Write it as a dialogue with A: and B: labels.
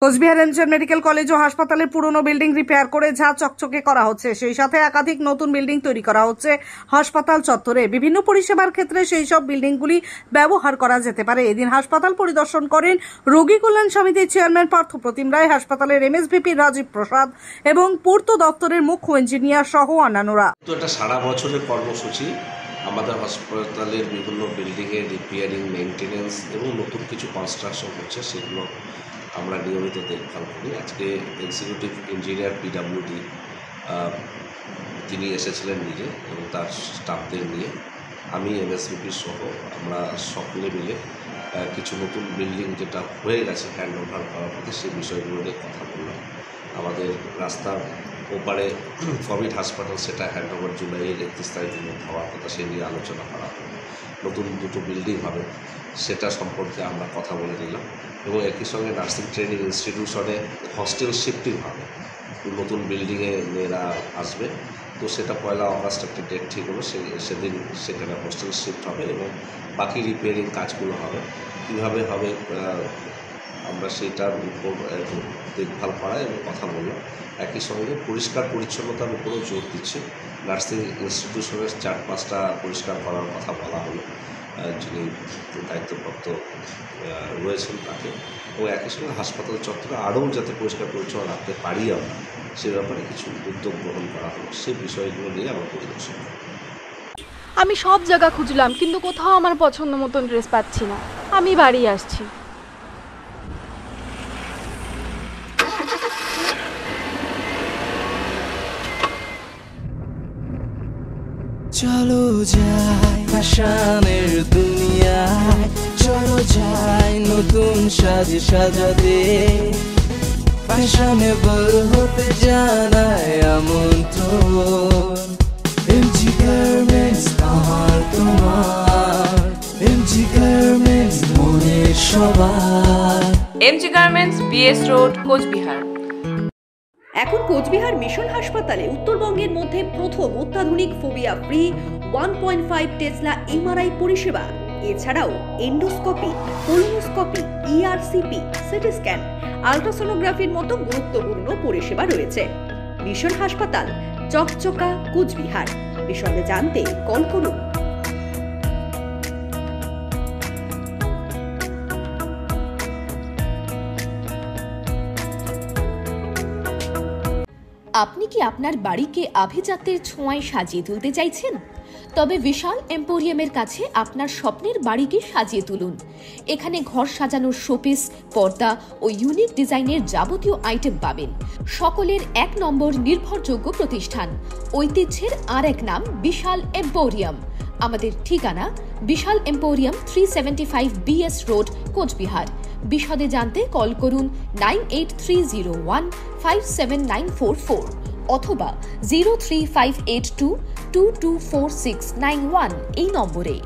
A: Cooch Behar MGR medical college ও হাসপাতালের পুরনো building repair করে ঝাঁ চকচকে করা হচ্ছে। সেই সাথে একাধিক নতুন বিল্ডিং তৈরি করা হচ্ছে হাসপাতাল চত্বরে। বিভিন্ন পরিষেবার ক্ষেত্রে সেই সব বিল্ডিংগুলি ব্যবহার করা যেতে পারে। এদিন হাসপাতাল পরিদর্শন করেন রোগী কল্যাণ সমিতির চেয়ারম্যান পার্থপ্রতিম রায়, হাসপাতালের এমএসভিপি রাজীব প্রসাদ এবং পূর্ত দপ্তরের মুখ্য ইঞ্জিনিয়ার সহ অন্যান্যরা।
B: এটা সারা বছরের কর্মসূচি। আমাদের হাসপাতালের বিভিন্ন বিল্ডিংয়ের রিপেয়ারিং, মেনটেন্যান্স এবং নতুন কিছু কনস্ট্রাকশন হচ্ছে, সেগুলো আমরা নিয়মিত দেখভাল করি। আজকে এক্সিকিউটিভ ইঞ্জিনিয়ার পিডাব্লিউডি তিনি এসেছিলেন নিজে এবং তার স্টাফদের নিয়ে। আমি এমএসভিপি সহ আমরা সকলে মিলে কিছু নতুন বিল্ডিং যেটা হয়ে গেছে হ্যান্ড ওভার করার পথে সেই বিষয়গুলো নিয়ে কথা বললাম। আমাদের রাস্তার ওপারে কোভিড হাসপাতাল, সেটা হ্যান্ড ওভার জুলাইয়ের 31 তারিখের মধ্যে হওয়ার কথা, সে নিয়ে আলোচনা করা হবে। নতুন দুটো বিল্ডিং হবে, সেটা সম্পর্কে আমরা কথা বলে নিলাম এবং একই সঙ্গে নার্সিং ট্রেনিং ইনস্টিটিউশনে হস্টেল শিফটিং হবে। নতুন বিল্ডিংয়ে মেয়েরা আসবে, তো সেটা 1 অগাস্ট একটা ডেট ঠিক হলো, সেদিন সেখানে হস্টেল শিফট হবে এবং বাকি রিপেয়ারিং কাজগুলো হবে। কীভাবে হবে আমরা সেটার উপর দেখভাল করা এবং কথা বললাম। একই সঙ্গে পরিষ্কার পরিচ্ছন্নতার উপরেও জোর দিচ্ছে। নার্সিং ইনস্টিটিউশনের 4-5টা পরিষ্কার করার কথা বলা হলো যিনি দায়িত্বপ্রাপ্ত রয়েছেন তাকে, এবং একই সঙ্গে হাসপাতাল চত্বরে আরও যাতে পরিষ্কার পরিচ্ছন্ন রাখতে পারি আমরা, সে ব্যাপারে কিছু উদ্যোগ গ্রহণ করা হলো। সেই বিষয়গুলো নিয়ে আমরা পরিদর্শন করি।
C: আমি সব জায়গা খুঁজলাম, কিন্তু কোথাও আমার পছন্দ মতন ড্রেস পাচ্ছি না। আমি বাড়ি আসছি।
D: চলো যাই ফ্যাশনের দুনিয়ায়, চলো যাই নতুন সাজে সাজাতে, ফ্যাশনেবল হতে জানায় আমন্ত্রণ। এমজি গার্মেন্টস আমার তোমার, এমজি গার্মেন্টস মনের সবার।
E: MG garments, BS road, Coochbehar.
F: এখন কোচবিহার মিশন হাসপাতালে উত্তরবঙ্গের মধ্যে প্রথম অত্যাধুনিক ফোবিয়া ফ্রি 1.5 টেসলা এমআরআই পরিষেবা। এছাড়াও endoscopy, colonoscopy, ERCP, CT scan, আলট্রাসোনোগ্রাফির মতো গুরুত্বপূর্ণ পরিষেবা রয়েছে। মিশন হাসপাতাল, চকচকা, কোচবিহার। বিশদে জানতে কল করুন।
G: আপনি কি আপনার বাড়িকে আভিজাত্যের ছোঁয়ায় সাজিয়ে তুলতে চাইছেন? তবে বিশাল এম্পোরিয়ামের কাছে আপনার স্বপ্নের বাড়িকে সাজিয়ে তুলুন। এখানে ঘর সাজানোর শোপিস, পর্দা ও ইউনিক ডিজাইনের যাবতীয় আইটেম পাবেন। সকলের 1 নম্বর নির্ভরযোগ্য প্রতিষ্ঠান। ঐতিহ্যের আর এক নাম বিশাল এম্পোরিয়াম। আমাদের ঠিকানা বিশাল এম্পোরিয়াম, 375 BS রোড, কোচবিহার। বিশদে জানতে কল করুন 9830157944 অথবা 03582224691 এই নম্বরে।